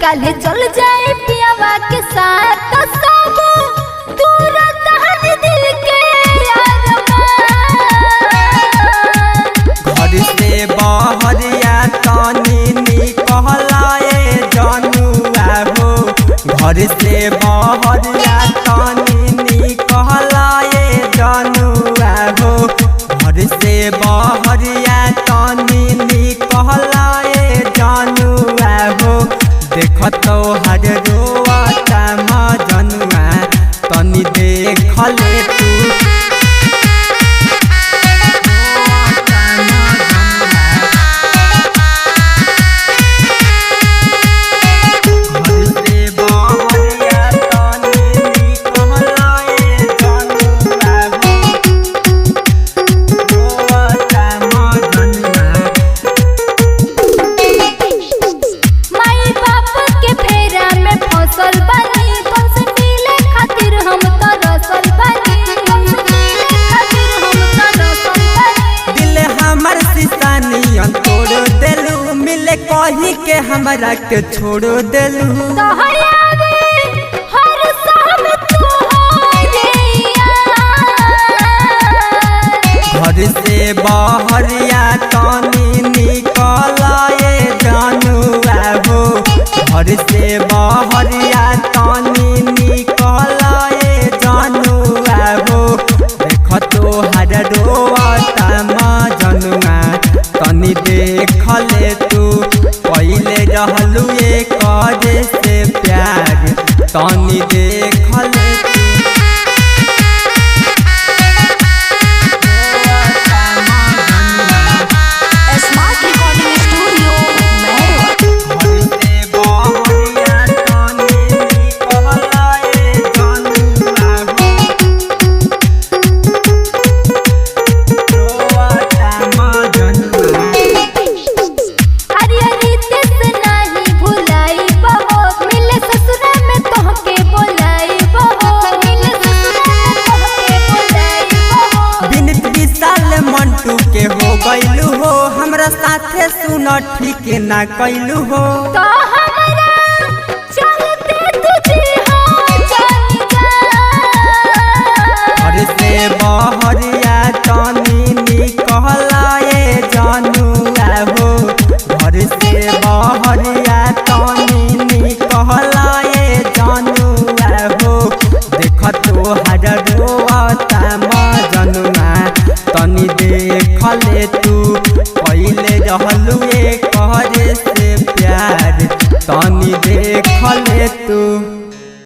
काले चल जाए पियावा के साथ तो सब पूरा तहन दिल के घर से बहरिया तनी निकलाए जनुआ हो। घर से बहरिया तनी निकलाए जनुआ हो। घर से बहरिया तनी निकलाए जनुआ हो। देख तो हर रोता मजनुआ तनी देख ले तू। कही के हमरा के छोड़ देलू घर से बहरिया तनी निकलाए जनुआ हो। घर से बहरिया तनी निकलाए जनुआ हो। देख तो हर रोता मजनुआ तनी देख ले तू। पहले रहलू एक से प्यार तनी देख ले तू। मंटू के हो गईलू हो हमरा साथे सुन ठीक ना कैलू हो। तो हमरा चलते तुझे हो जानी जा। घर से बहरिया तनी निकलाए जनुआ हो। घर से बहरिया तनी